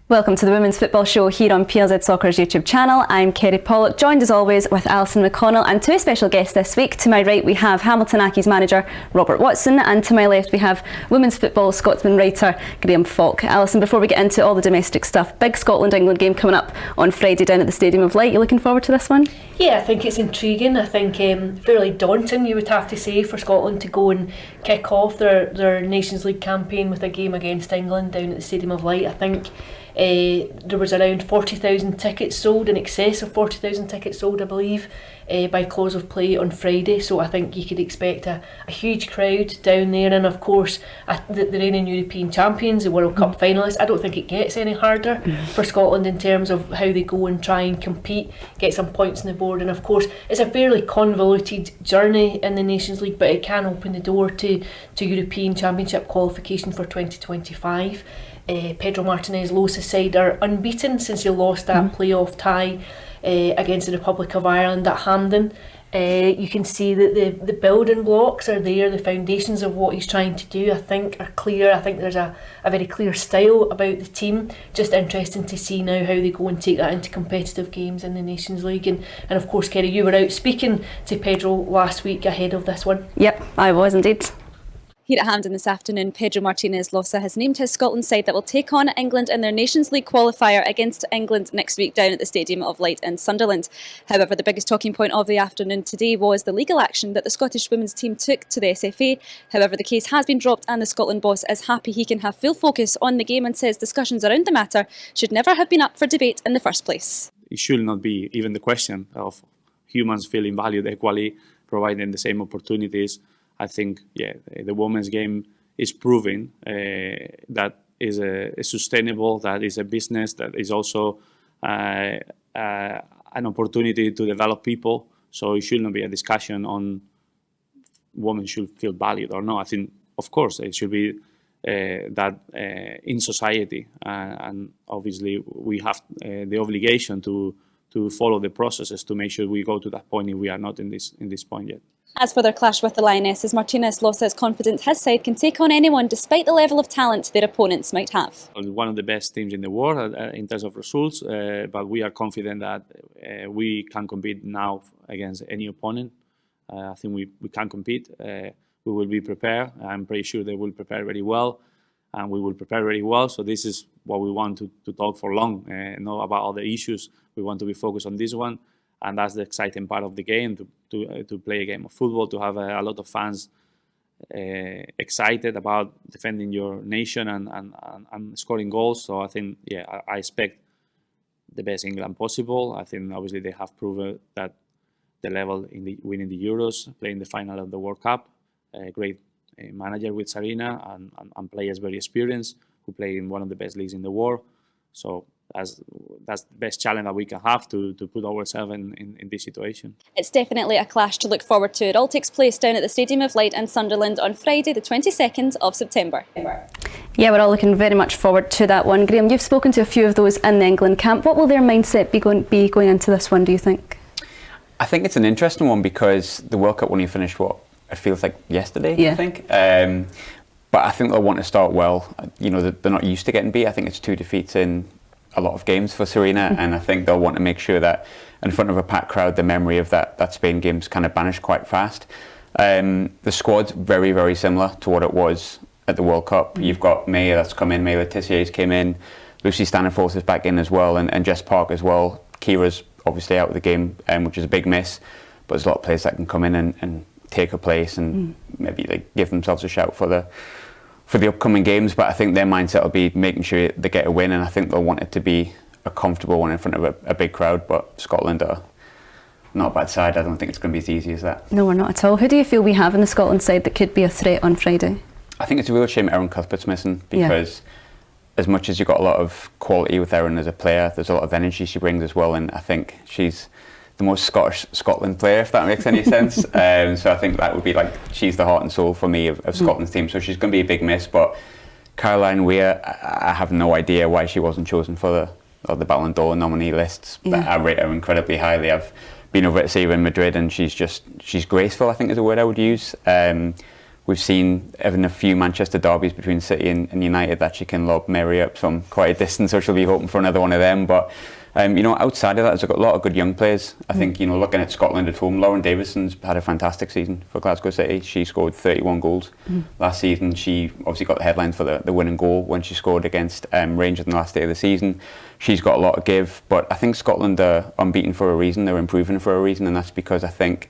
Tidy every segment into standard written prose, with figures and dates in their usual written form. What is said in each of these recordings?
Welcome to the Women's Football Show here on PLZ Soccer's YouTube channel. I'm Kerry Pollock, joined as always with Alison McConnell and two special guests this week. To my right we have Hamilton Accies manager Robert Watson, and to my left we have Women's Football Scotsman writer Graham Falk. Alison, before we get into all the domestic stuff, big Scotland-England game coming up on Friday down at the Stadium of Light. You looking forward to this one? Yeah, I think it's intriguing. I think fairly daunting, you would have to say, for Scotland to go and kick off their Nations League campaign with a game against England down at the Stadium of Light. I think there was around 40,000 tickets sold, in excess of 40,000 tickets sold, I believe, by close of play on Friday. So I think you could expect a huge crowd down there. And of course, the reigning European champions, the World Cup finalists. I don't think it gets any harder for Scotland in terms of how they go and try and compete, get some points on the board. And of course, it's a fairly convoluted journey in the Nations League, but it can open the door to European Championship qualification for 2025. Pedro Martinez-Losa's side are unbeaten since he lost that playoff tie against the Republic of Ireland at Hampden. You can see that the building blocks are there, the foundations of what he's trying to do I think are clear. I think there's a very clear style about the team. Just interesting to see now how they go and take that into competitive games in the Nations League. And of course, Kerry, you were out speaking to Pedro last week ahead of this one. Yep, I was indeed. Here at Hampden this afternoon, Pedro Martinez-Losa has named his Scotland side that will take on England in their Nations League qualifier against England next week down at the Stadium of Light in Sunderland. However, the biggest talking point of the afternoon today was the legal action that the Scottish women's team took to the SFA. However, the case has been dropped and the Scotland boss is happy he can have full focus on the game and says discussions around the matter should never have been up for debate in the first place. It should not be even the question of humans feeling valued equally, providing the same opportunities. I think, the women's game is proving that is sustainable, that is a business, that is also an opportunity to develop people. So it should not be a discussion on women should feel valued or not. I think, of course, it should be that in society, and obviously we have the obligation to follow the processes to make sure we go to that point if we are not in this point yet. As for their clash with the Lionesses, Martinez-Losa is confident his side can take on anyone despite the level of talent their opponents might have. One of the best teams in the world in terms of results, but we are confident that we can compete now against any opponent. I think we can compete. We will be prepared. I'm pretty sure they will prepare very well, and we will prepare very well. So this is what we want to talk for long, not about all the issues. We want to be focused on this one. And that's the exciting part of the game, to play a game of football, to have a lot of fans excited about defending your nation and scoring goals. So I think, I expect the best England possible. I think obviously they have proven that the level in winning the Euros, playing the final of the World Cup, a great manager with Sarina and players very experienced who play in one of the best leagues in the world. So that's the best challenge that we can have to put ourselves in this situation. It's definitely a clash to look forward to. It all takes place down at the Stadium of Light in Sunderland on Friday the 22nd of September. Yeah, we're all looking very much forward to that one. Graham, you've spoken to a few of those in the England camp. What will their mindset be going into this one, do you think? I think it's an interesting one because the World Cup only finished, it feels like yesterday, I think. But I think they'll want to start well. You know, they're not used to getting beat. I think it's 2 defeats in a lot of games for Sarina, and I think they'll want to make sure that in front of a packed crowd, the memory of that Spain game's kind of banished quite fast. The squad's very, very similar to what it was at the World Cup. You've got Maya that's come in, May Letizier's came in, Lucy Staniforth is back in as well, and Jess Park as well. Kira's obviously out of the game, which is a big miss, but there's a lot of players that can come in and take her place and maybe give themselves a shout for the upcoming games. But I think their mindset will be making sure they get a win, and I think they'll want it to be a comfortable one in front of a big crowd. But Scotland are not a bad side. I don't think it's going to be as easy as that. No, we're not at all. Who do you feel we have in the Scotland side that could be a threat on Friday? I think it's a real shame Erin Cuthbert's missing, because as much as you've got a lot of quality with Erin as a player, there's a lot of energy she brings as well, and I think she's the most Scottish Scotland player, if that makes any sense. So I think that would be she's the heart and soul for me of Scotland's team. So she's going to be a big miss. But Caroline Weir, I have no idea why she wasn't chosen for the Ballon d'Or nominee lists. But I rate her incredibly highly. I've been over to see her in Madrid, and she's graceful, I think is a word I would use. we've seen even a few Manchester derbies between City and United that she can lob Mary up from quite a distance, so she'll be hoping for another one of them. But outside of that, there's a lot of good young players. I think, looking at Scotland at home, Lauren Davison's had a fantastic season for Glasgow City. She scored 31 goals last season. She obviously got the headline for the winning goal when she scored against Rangers on the last day of the season. She's got a lot to give, but I think Scotland are unbeaten for a reason. They're improving for a reason, and that's because I think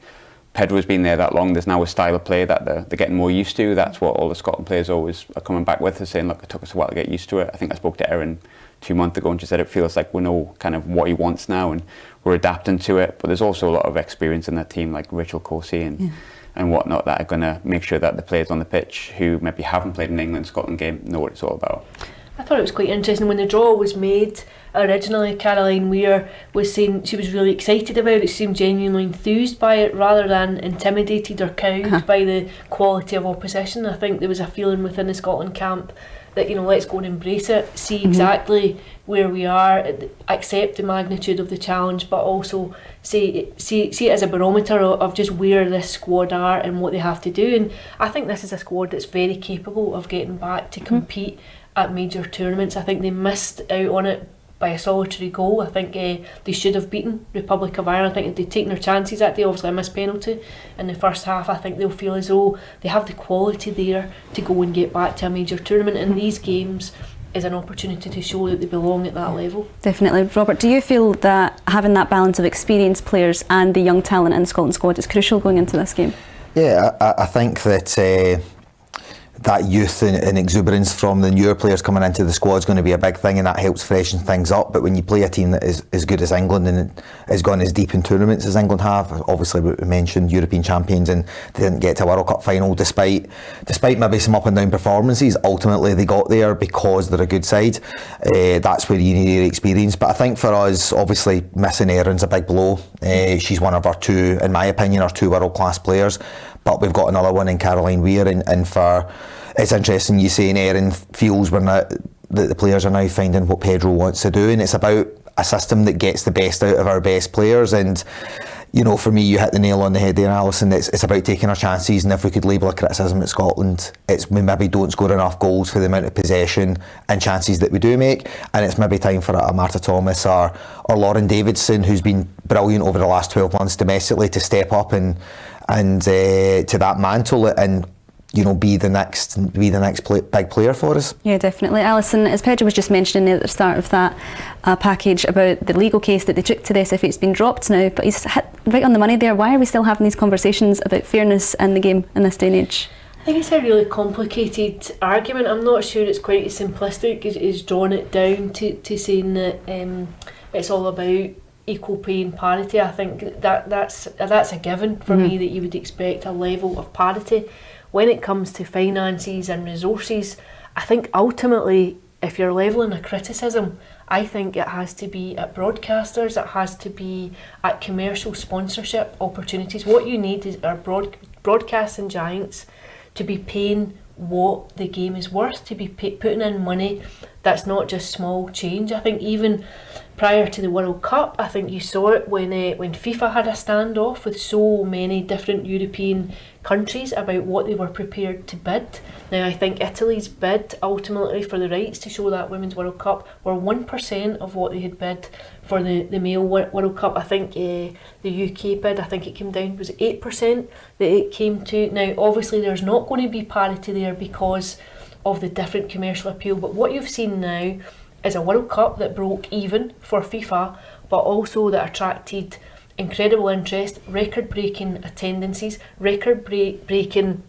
Pedro's been there that long. There's now a style of play that they're getting more used to. That's what all the Scotland players always are coming back with. They're saying, look, it took us a while to get used to it. I think I spoke to Erin 2 months ago and she said it feels like we know kind of what he wants now and we're adapting to it. But there's also a lot of experience in that team, like Rachel Corsie and whatnot, that are going to make sure that the players on the pitch who maybe haven't played an England-Scotland game know what it's all about. I thought it was quite interesting when the draw was made. Originally, Caroline Weir was saying she was really excited about it. She seemed genuinely enthused by it rather than intimidated or cowed by the quality of opposition. I think there was a feeling within the Scotland camp that, let's go and embrace it, see exactly where we are, accept the magnitude of the challenge, but also see it as a barometer of just where this squad are and what they have to do. And I think this is a squad that's very capable of getting back to compete at major tournaments. I think they missed out on it by a solitary goal. I think they should have beaten Republic of Ireland. I think if they'd taken their chances that day, obviously a missed penalty in the first half, I think they'll feel as though they have the quality there to go and get back to a major tournament, and these games is an opportunity to show that they belong at that level. Definitely. Robert, do you feel that having that balance of experienced players and the young talent in the Scotland squad is crucial going into this game? Yeah, I think that that youth and exuberance from the newer players coming into the squad is going to be a big thing, and that helps freshen things up. But when you play a team that is as good as England and has gone as deep in tournaments as England have, obviously we mentioned European champions and they didn't get to a World Cup final despite maybe some up and down performances. Ultimately they got there because they're a good side. That's where you need your experience. But I think for us, obviously missing Erin's a big blow. She's one of our two, in my opinion, our two world class players. But we've got another one in Caroline Weir, and for it's interesting you saying Erin feels that the players are now finding what Pedro wants to do, and it's about a system that gets the best out of our best players. And for me, you hit the nail on the head there, Alison. It's about taking our chances, and if we could label a criticism at Scotland, it's we maybe don't score enough goals for the amount of possession and chances that we do make, and it's maybe time for a Marta Thomas or Lauren Davidson, who's been brilliant over the last 12 months domestically, to step up and to that mantle and be the next big player for us. Yeah, definitely. Alison, as Pedro was just mentioning at the start of that package about the legal case that they took to the SFA, it's been dropped now, but he's hit right on the money there. Why are we still having these conversations about fairness in the game in this day and age? I think it's a really complicated argument. I'm not sure it's quite as simplistic as drawing it down to saying that it's all about equal pay and parity. I think that's a given for me, that you would expect a level of parity. When it comes to finances and resources, I think ultimately, if you're levelling a criticism, I think it has to be at broadcasters, it has to be at commercial sponsorship opportunities. What you need is our broadcasting giants to be paying what the game is worth, to be putting in money that's not just small change. I think even prior to the World Cup, I think you saw it when FIFA had a standoff with so many different European countries about what they were prepared to bid. Now I think Italy's bid ultimately for the rights to show that Women's World Cup were 1% of what they had bid for the male World Cup. I think the UK bid, I think it came down, was 8% that it came to. Now obviously there's not going to be parity there because of the different commercial appeal, but what you've seen now is a World Cup that broke even for FIFA, but also that attracted incredible interest, record-breaking attendances, record-breaking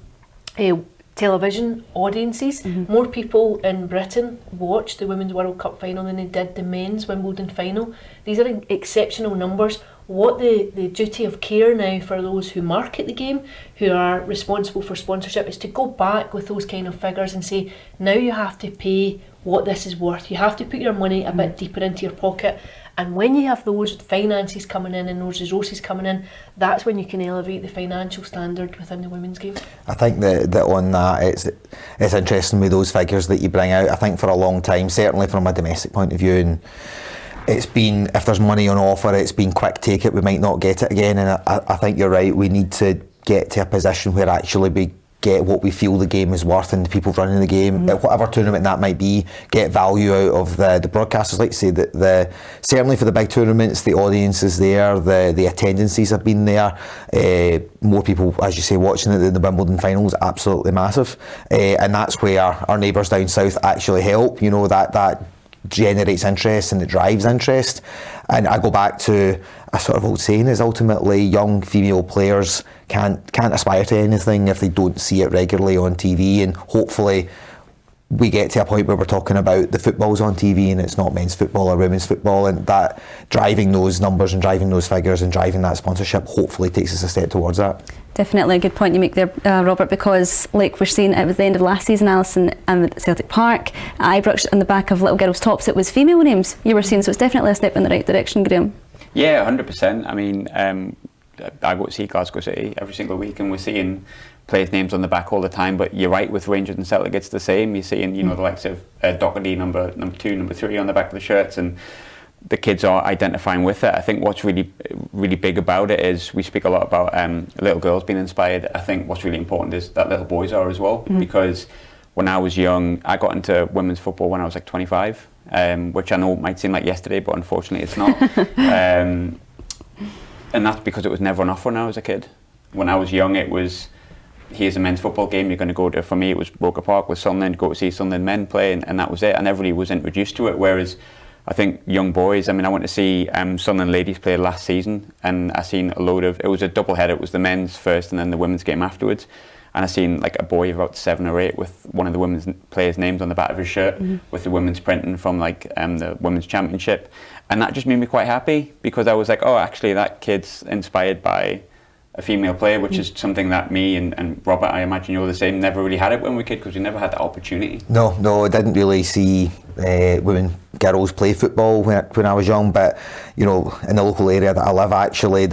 television audiences. More people in Britain watched the Women's World Cup final than they did the men's Wimbledon final. These are exceptional numbers. What the duty of care now for those who market the game, who are responsible for sponsorship, is to go back with those kind of figures and say, now you have to pay what this is worth. You have to put your money a bit deeper into your pocket. And when you have those finances coming in and those resources coming in, that's when you can elevate the financial standard within the women's game. I think that on that, it's interesting with those figures that you bring out. I think for a long time, certainly from a domestic point of view, and it's been, if there's money on offer, it's been quick take it, we might not get it again. And I think you're right, we need to get to a position where actually we get what we feel the game is worth and the people running the game, at whatever tournament that might be, get value out of the broadcasters. Like to say that certainly for the big tournaments, the audience is there, the attendances have been there, more people, as you say, watching it in the Wimbledon finals, absolutely massive, and that's where our neighbours down south actually help. You know, that generates interest and it drives interest. And I go back to a sort of old saying is ultimately young female players can't aspire to anything if they don't see it regularly on TV, and hopefully we get to a point where we're talking about the footballs on TV and it's not men's football or women's football, and that driving those numbers and driving those figures and driving that sponsorship hopefully takes us a step towards that. Definitely a good point you make there, Robert, because like we're seeing, it was the end of last season, Alison, at Celtic Park, at Ibrox, on the back of little girls' tops, it was female names you were seeing, so it's definitely a step in the right direction, Graham. Yeah, 100%. I mean, I go to see Glasgow City every single week and we're seeing players' names on the back all the time, but you're right, with Rangers and Celtic it's the same. You're seeing, you know, the likes of Doherty, number 2, number 3 on the back of the shirts, and the kids are identifying with it. I think what's really big about it is we speak a lot about little girls being inspired. I think what's really important is that little boys are as well, because when I was young, I got into women's football when I was like 25, which I know might seem like yesterday, but unfortunately it's not. And that's because it was never on offer when I was a kid. When I was young, it was, here's a men's football game you're going to go to. For me, it was Roker Park with Sunderland, go to see Sunderland men play, and that was it. I never really was introduced to it, whereas I think young boys, I mean, I went to see Sunderland ladies play last season, and I seen a load of, it was a double header, it was the men's first and then the women's game afterwards, and I seen like a boy of about 7 or 8 with one of the women's players' names on the back of his shirt, with the women's printing from like the women's championship, and that just made me quite happy, because I was like, oh, actually that kid's inspired by a female player, which is something that me and Robert, I imagine you're the same, never really had it when we were kids, because we never had that opportunity. No, I didn't really see women, girls play football when I was young, but you know, in the local area that I live, actually,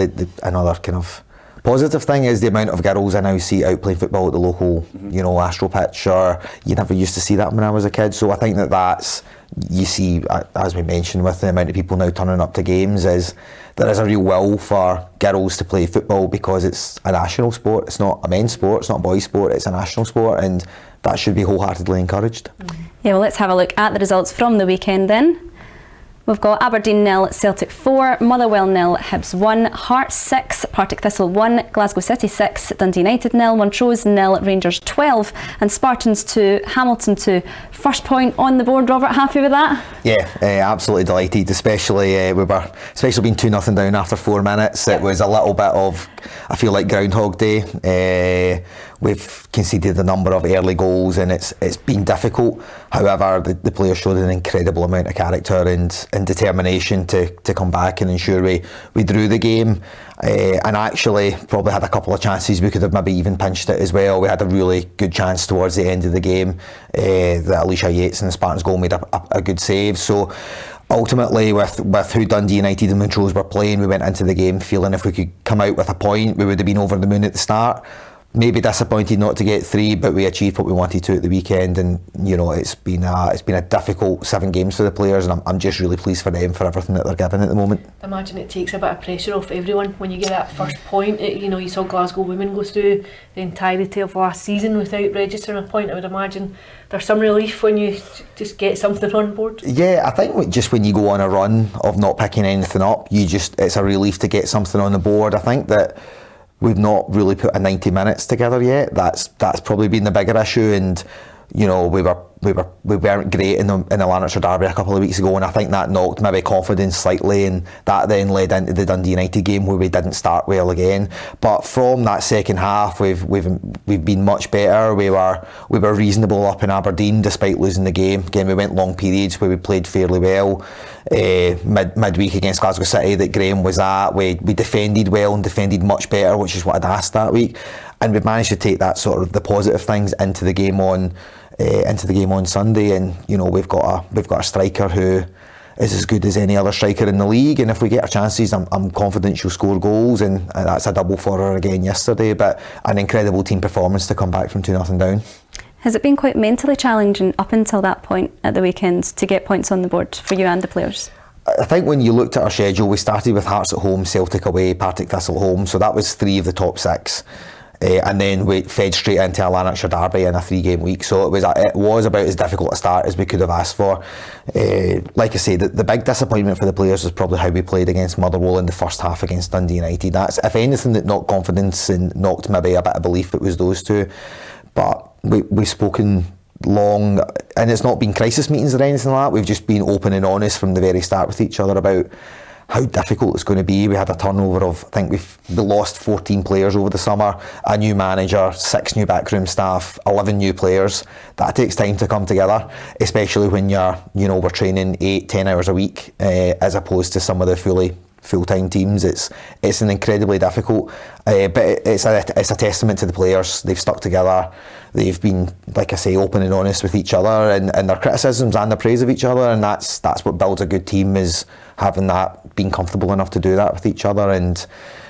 another kind of positive thing is the amount of girls I now see out playing football at the local, you know, Astro pitch, or you never used to see that when I was a kid. So I think that's, you see, as we mentioned, with the amount of people now turning up to games, is there is a real will for girls to play football, because it's a national sport. It's not a men's sport, it's not a boys' sport, it's a national sport, and that should be wholeheartedly encouraged. Yeah, well, let's have a look at the results from the weekend then. We've got Aberdeen 0, Celtic 4, Motherwell 0, Hibs 1, Hearts 6, Partick Thistle 1, Glasgow City 6, Dundee United 0, Montrose 0, Rangers 12 and Spartans 2, Hamilton 2. First point on the board, Robert, happy with that? Yeah, absolutely delighted, especially being 2-0 down after 4 minutes. It was a little bit of, I feel like, Groundhog Day. We've conceded a number of early goals and it's been difficult. However, the players showed an incredible amount of character and determination to come back and ensure we drew the game. And actually probably had a couple of chances we could have maybe even pinched it as well. We had a really good chance towards the end of the game that Alicia Yates in the Spartans goal made a good save. So ultimately, with who Dundee United and Montrose were playing, we went into the game feeling if we could come out with a point, we would have been over the moon at the start. Maybe disappointed not to get 3, but we achieved what we wanted to at the weekend, and you know, it's been a difficult 7 games for the players, and I'm just really pleased for them for everything that they're giving at the moment. I imagine it takes a bit of pressure off everyone when you get that first point. You know, you saw Glasgow women go through the entirety of last season without registering a point. I would imagine there's some relief when you just get something on board. Yeah, I think just when you go on a run of not picking anything up, it's a relief to get something on the board. I think that we've not really put a 90 minutes together yet. That's probably been the bigger issue, and you know, we weren't great in the Lanarkshire derby a couple of weeks ago, and I think that knocked maybe confidence slightly, and that then led into the Dundee United game where we didn't start well again. But from that second half, we've been much better. We were reasonable up in Aberdeen despite losing the game. Again, we went long periods where we played fairly well. Midweek against Glasgow City that Graham was at, we defended well and defended much better, which is what I'd asked that week, and we've managed to take that sort of the positive things into the game on Sunday. And you know, we've got a striker who is as good as any other striker in the league, and if we get our chances, I'm confident she'll score goals, and that's a double for her again yesterday. But an incredible team performance to come back from 2-0 down. Has it been quite mentally challenging up until that point at the weekend to get points on the board for you and the players? I think when you looked at our schedule, we started with Hearts at home, Celtic away, Partick Thistle home, so that was 3 of the top 6. and then we fed straight into a Lanarkshire derby in a 3-game week. So it was about as difficult a start as we could have asked for. Like I say, the big disappointment for the players was probably how we played against Motherwell in the first half against Dundee United. That's, if anything, that knocked confidence and knocked maybe a bit of belief, it was those two. But we've spoken long, and it's not been crisis meetings or anything like that. We've just been open and honest from the very start with each other about how difficult it's going to be. We had a turnover of, I think we lost 14 players over the summer, a new manager, 6 new backroom staff, 11 new players. That takes time to come together, especially when we're training 8-10 hours a week, as opposed to some of the full-time teams. It's an incredibly difficult, but it's a testament to the players. They've stuck together. They've been, like I say, open and honest with each other, and their criticisms and their praise of each other, and that's what builds a good team, is having that, being comfortable enough to do that with each other. And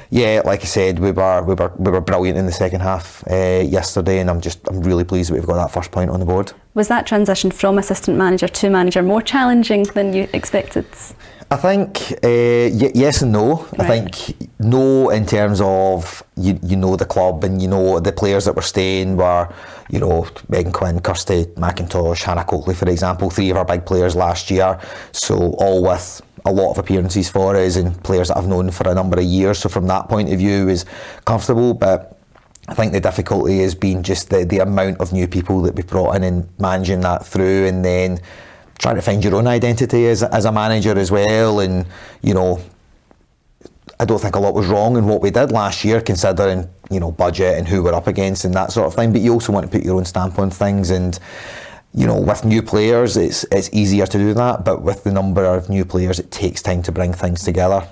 yeah, like I said, we were brilliant in the second half yesterday, and I'm really pleased that we've got that first point on the board. Was that transition from assistant manager to manager more challenging than you expected? I think yes and no. Right. I think no in terms of you know the club, and you know the players that were staying were, Megan Quinn, Kirsty McIntosh, Hannah Coakley, for example, 3 of our big players last year. So all with a lot of appearances for us, and players that I've known for a number of years. So from that point of view, is comfortable. But I think the difficulty has been just the amount of new people that we've brought in and managing that through, and then trying to find your own identity as a manager as well. And I don't think a lot was wrong in what we did last year, considering budget and who we're up against and that sort of thing. But you also want to put your own stamp on things, and with new players, it's easier to do that. But with the number of new players, it takes time to bring things together.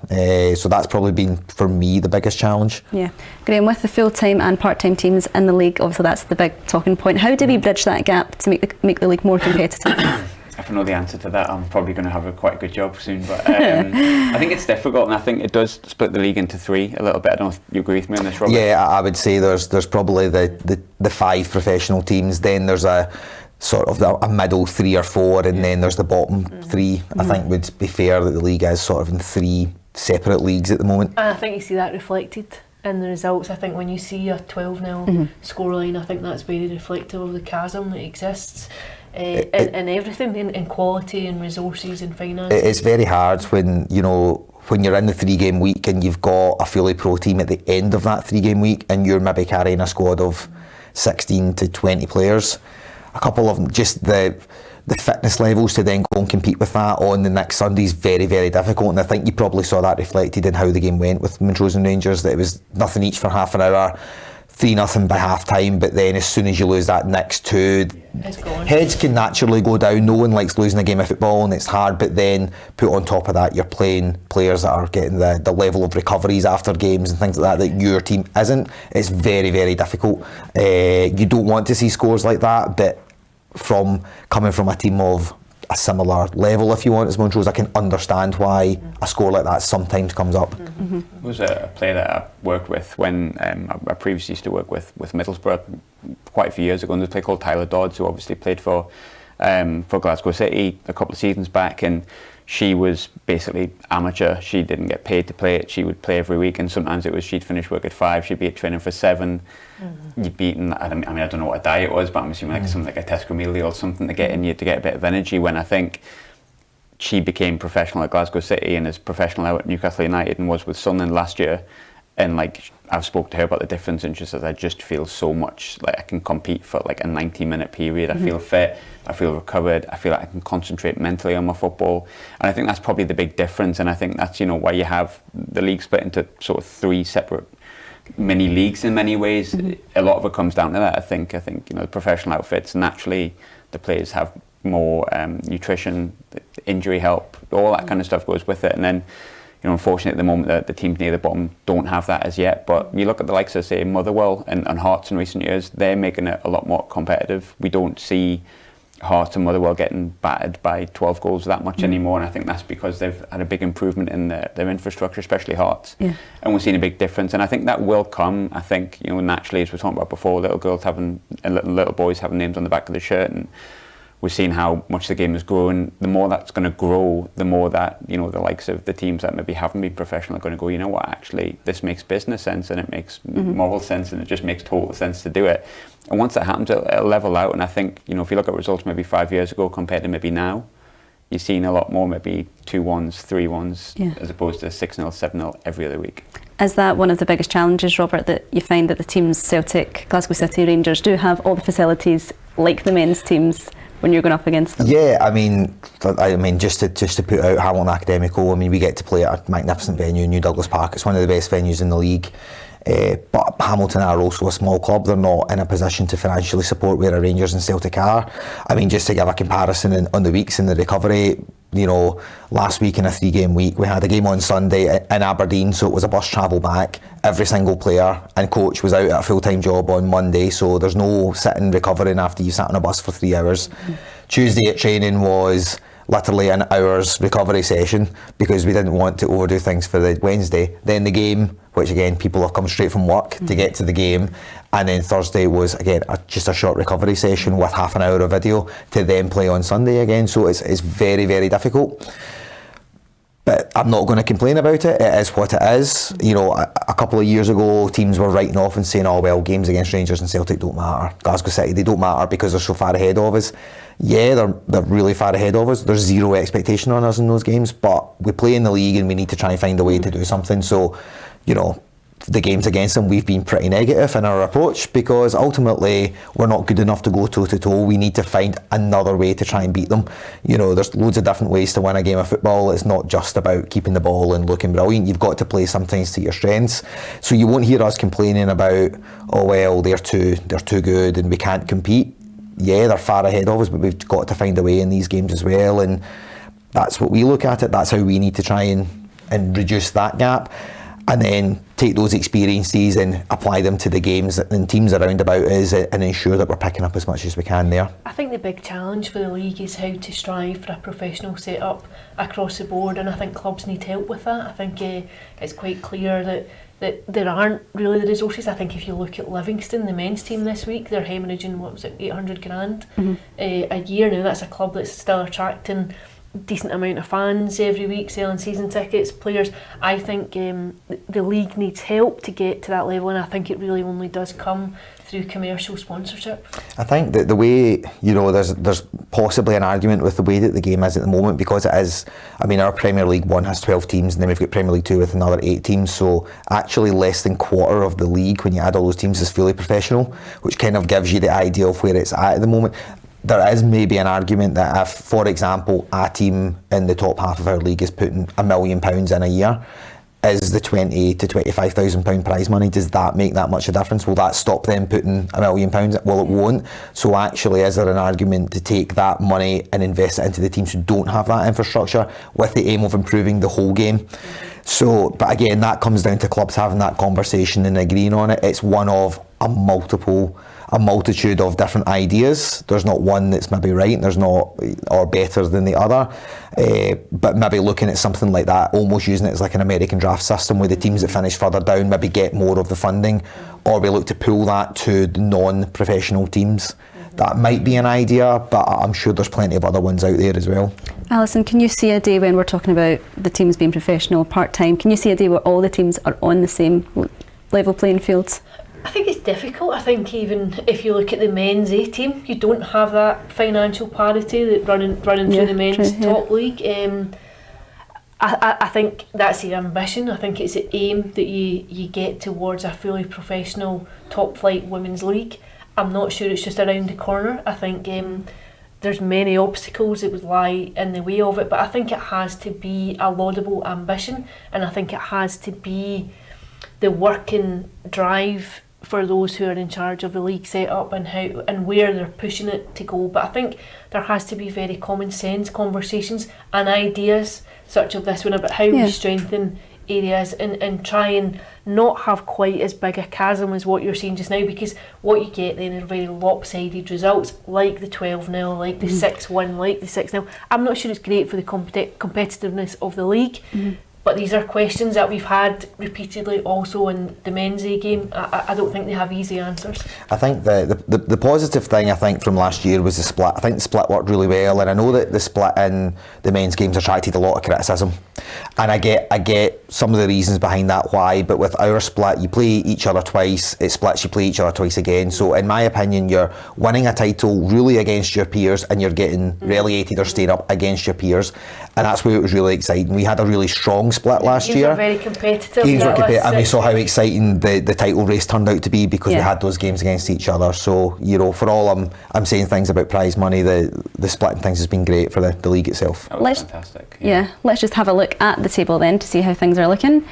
So that's probably been, for me, the biggest challenge. Yeah, Graham, with the full-time and part-time teams in the league, obviously that's the big talking point. How do we bridge that gap to make the league more competitive? If I know the answer to that, I'm probably going to have quite a good job soon. But I think it's difficult, and I think it does split the league into 3 a little bit. I don't know if you agree with me on this, Robert. Yeah, I would say there's probably the 5 professional teams. Then there's a sort of a middle 3 or 4, and then there's the bottom 3. I think would be fair that the league is sort of in 3 separate leagues at the moment. And I think you see that reflected in the results. I think when you see a 12-0 scoreline, I think that's very reflective of the chasm that exists. In everything, in quality and resources and finance. It's very hard when you're in the 3-game week and you've got a fully pro team at the end of that 3-game week, and you're maybe carrying a squad of 16 to 20 players. A couple of them, just the fitness levels to then go and compete with that on the next Sunday is very, very difficult. And I think you probably saw that reflected in how the game went with Montrose and Rangers, that it was nothing each for half an hour, 3-0 by half time, but then as soon as you lose that next 2, heads can naturally go down. No one likes losing a game of football, and it's hard, but then put on top of that, you're playing players that are getting the level of recoveries after games and things like that your team isn't. It's very, very difficult. You don't want to see scores like that, but coming from a team of a similar level, if you want, as Montrose, I can understand why a score like that sometimes comes up. There was a player that I worked with when I previously used to work with Middlesbrough quite a few years ago, and there's a player called Tyler Dodds, who obviously played for Glasgow City a couple of seasons back, and she was basically amateur. She didn't get paid to play it. She would play every week, and sometimes it was she'd finish work at 5, she'd be at training for 7. You'd be eating, I don't know what a diet was, but I'm assuming something like a Tesco meal or something to get in you to get a bit of energy. When I think she became professional at Glasgow City and is professional out at Newcastle United and was with Sunderland last year, and I've spoke to her about the difference, and she says, I just feel so much like I can compete for a 90-minute period. I feel fit, I feel recovered, I feel like I can concentrate mentally on my football, and I think that's probably the big difference. And I think that's why you have the league split into sort of 3 separate mini leagues in many ways. A lot of it comes down to that. I think the professional outfits, naturally the players have more nutrition, injury help, all that kind of stuff goes with it. And then unfortunately at the moment the teams near the bottom don't have that as yet. But you look at the likes of, say, Motherwell and Hearts in recent years, they're making it a lot more competitive. We don't see Hearts and Motherwell getting battered by 12 goals that much anymore, and I think that's because they've had a big improvement in their infrastructure, especially Hearts, and we're seeing a big difference, and I think that will come. I think naturally, as we were talking about before, little girls having and little boys having names on the back of the shirt, and We've seen how much the game has grown. The more that's going to grow, the more that, you know, the likes of the teams that maybe haven't been professional are going to go, you know what, actually, this makes business sense and it makes moral sense and it just makes total sense to do it. And once that happens, it'll level out. And I think, you know, if you look at results maybe 5 years ago compared to maybe now, you've seen a lot more maybe 2-1s, 3-1s, as opposed to 6-0, 7-0 every other week. Is that one of the biggest challenges, Robert, that you find that the teams, Celtic, Glasgow City, Rangers, do have all the facilities like the men's teams when you're going up against them? Yeah, I mean, just to put out Hamilton Academical, I mean, we get to play at a magnificent venue, New Douglas Park. It's one of the best venues in the league. But Hamilton are also a small club. They're not in a position to financially support where a Rangers and Celtic are. I mean, just to give a comparison on the weeks in the recovery, you know, last week in a 3-game week, we had a game on Sunday in Aberdeen, so it was a bus travel back. Every single player and coach was out at a full-time job on Monday, so there's no sitting recovering after you sat on a bus for 3 hours. Tuesday at training was literally an hour's recovery session because we didn't want to overdo things for the Wednesday. Then the game, which again, people have come straight from work to get to the game. And then Thursday was, again, just a short recovery session with half an hour of video to then play on Sunday again. So it's very, very difficult. But I'm not going to complain about it. It is what it is. You know, a couple of years ago, teams were writing off and saying, oh, well, games against Rangers and Celtic don't matter. Glasgow City, they don't matter because they're so far ahead of us. Yeah, they're really far ahead of us. There's zero expectation on us in those games, but we play in the league and we need to try and find a way to do something. So, you know, the games against them, we've been pretty negative in our approach because ultimately we're not good enough to go toe to toe. We need to find another way to try and beat them. You know, there's loads of different ways to win a game of football. It's not just about keeping the ball and looking brilliant. You've got to play sometimes to your strengths. So you won't hear us complaining about, oh well, they're too good and we can't compete. Yeah, they're far ahead of us, but we've got to find a way in these games as well, and that's what we look at it. That's how we need to try and reduce that gap, and then take those experiences and apply them to the games and teams around about us and ensure that we're picking up as much as we can there. I think the big challenge for the league is how to strive for a professional setup across the board, and I think clubs need help with that. I think it's quite clear that there aren't really the resources. I think if you look at Livingston, the men's team this week, they're hemorrhaging, what was it, 800 grand a year now. That's a club that's still attracting decent amount of fans every week, selling season tickets, players. I think the league needs help to get to that level, and I think it really only does come through commercial sponsorship. I think that the way, you know, there's possibly an argument with the way that the game is at the moment, because it is, I mean, our Premier League 1 has 12 teams and then we've got Premier League 2 with another 8 teams, so actually less than quarter of the league when you add all those teams is fully professional, which kind of gives you the idea of where it's at the moment. There is maybe an argument that if, for example, a team in the top half of our league is putting £1 million in a year, is the £20,000 to £25,000 prize money, does that make that much a difference? Will that stop them putting £1 million? Well, it won't. So actually, is there an argument to take that money and invest it into the teams who don't have that infrastructure with the aim of improving the whole game? So, but again, that comes down to clubs having that conversation and agreeing on it. It's one of a multitude of different ideas. There's not one that's maybe right, and there's not, or better than the other. But maybe looking at something like that, almost using it as like an American draft system where the teams that finish further down maybe get more of the funding, or we look to pull that to the non-professional teams. That might be an idea, but I'm sure there's plenty of other ones out there as well. Alison, can you see a day when we're talking about the teams being professional, part-time, can you see a day where all the teams are on the same level playing field? I think it's difficult. I think even if you look at the men's A team, you don't have that financial parity that running through the men's top league. I think that's the ambition. I think it's the aim that you get towards a fully professional top flight women's league. I'm not sure it's just around the corner. I think there's many obstacles that would lie in the way of it, but I think it has to be a laudable ambition, and I think it has to be the work and drive for those who are in charge of the league setup and how and where they're pushing it to go. But I think there has to be very common sense conversations and ideas such as this one about how we strengthen areas and try and not have quite as big a chasm as what you're seeing just now, because what you get then are very lopsided results like the 12-0, like the 6-1, like the 6-0. I'm not sure it's great for the competitiveness of the league. But these are questions that we've had repeatedly also in the men's A game. I don't think they have easy answers. I think the positive thing I think from last year was the split. I think the split worked really well, and I know that the split in the men's games attracted a lot of criticism, and I get some of the reasons behind that why. But with our split, you play each other twice. It splits, you play each other twice again. So in my opinion, you're winning a title really against your peers, and you're getting relegated or staying up against your peers, and that's where it was really exciting. We had a really strong split last Games year. Were very competitive. Games were competitive, and we saw how exciting the title race turned out to be because we had those games against each other. So for all I'm saying things about prize money, the splitting things has been great for the league itself. That was fantastic. Let's just have a look at the table then to see how things are looking.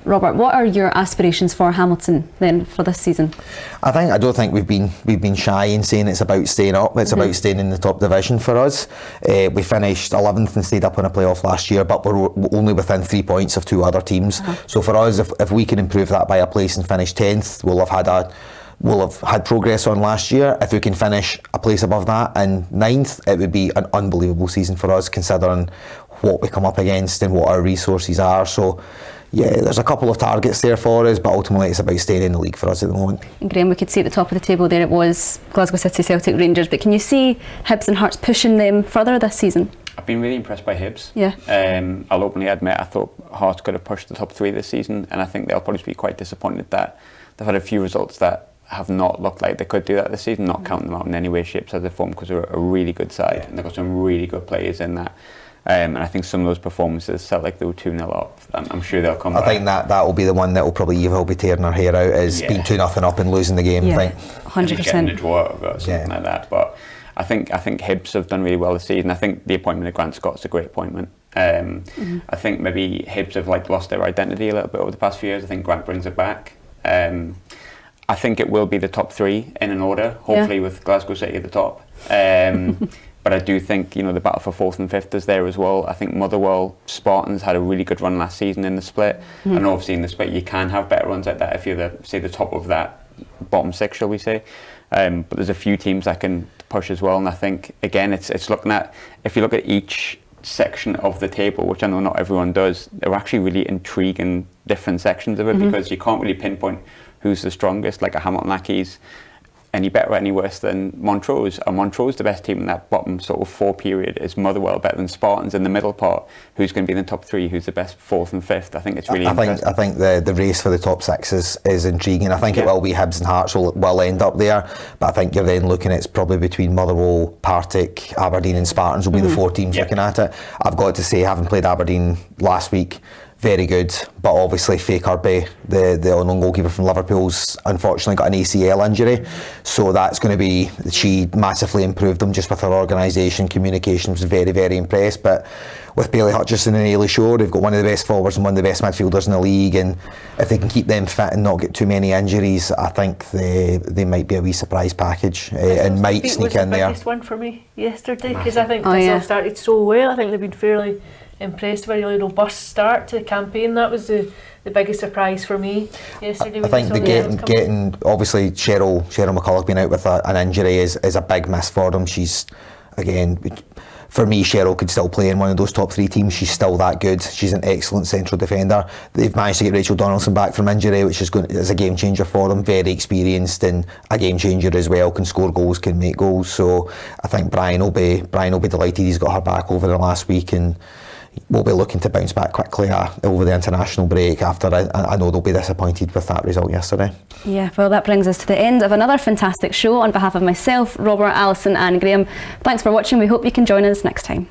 Robert, what are your aspirations for Hamilton then for this season? I don't think we've been shy in saying it's about staying up. It's about staying in the top division for us. We finished 11th and stayed up in a playoff last year, but we're only within 3 points of 2 other teams. So for us, if we can improve that by a place and finish 10th, we'll have had progress on last year. If we can finish a place above that and 9th, it would be an unbelievable season for us considering what we come up against and what our resources are. So there's a couple of targets there for us, but ultimately it's about staying in the league for us at the moment. And Graham, we could see at the top of the table there it was Glasgow City, Celtic, Rangers, but can you see Hibs and Hearts pushing them further this season? I've been really impressed by Hibs. Yeah. I'll openly admit I thought Hearts could have pushed the top 3 this season, and I think they'll probably be quite disappointed that they've had a few results that have not looked like they could do that this season, not counting them out in any way, shape, size or form, because they're a really good side and they've got some really good players in that. And I think some of those performances felt like they were 2-0 up. I'm sure they'll come back. I think that will be the one that will probably Eva will be tearing her hair out, is being 2-0 up and losing the game. I think 100%. Getting a draw or something like that. But I think Hibs have done really well this season. I think the appointment of Grant Scott's a great appointment. I think maybe Hibs have lost their identity a little bit over the past few years. I think Grant brings it back. I think it will be the top 3 in an order, hopefully with Glasgow City at the top. But I do think, the battle for 4th and 5th is there as well. I think Motherwell Spartans had a really good run last season in the split. And obviously in the split you can have better runs like that if you're the top of that bottom 6, shall we say. But there's a few teams that can push as well. And I think, again, it's looking at, if you look at each section of the table, which I know not everyone does, they're actually really intriguing different sections of it because you can't really pinpoint who's the strongest, like a Hamilton Accies any better or any worse than Montrose. And Montrose, the best team in that bottom sort of 4 period, is Motherwell better than Spartans in the middle part. Who's going to be in the top 3? Who's the best 4th and 5th? I think it's really interesting. I think the race for the top 6 is intriguing. I think it will be Hibs and Hearts will end up there, but I think you're then looking at it's probably between Motherwell, Partick, Aberdeen and Spartans will be the 4 teams looking at it. I've got to say, having played Aberdeen last week, very good, but obviously Faye Kirby, the unknown goalkeeper from Liverpool's unfortunately got an ACL injury, so that's going to be, she massively improved them just with her organisation, communication, was very, very impressed. But with Bailey Hutchison and Ailey Shore, they've got one of the best forwards and one of the best midfielders in the league, and if they can keep them fit and not get too many injuries, I think they might be a wee surprise package and might sneak in there. The biggest one for me yesterday, because I think they've started so well. I think they've been fairly impressed with a really robust start to the campaign. That was the biggest surprise for me yesterday. I think getting obviously Cheryl McCulloch being out with an injury is a big miss for them. She's, again, for me, Cheryl could still play in one of those top 3 teams. She's still that good. She's an excellent central defender. They've managed to get Rachel Donaldson back from injury, which is a game changer for them. Very experienced and a game changer as well. Can score goals, can make goals. So I think Brian will be delighted he's got her back over the last week, and we'll be looking to bounce back quickly over the international break after I know they'll be disappointed with that result yesterday. Yeah, well, that brings us to the end of another fantastic show. On behalf of myself, Robert, Alison and Graham, thanks for watching. We hope you can join us next time.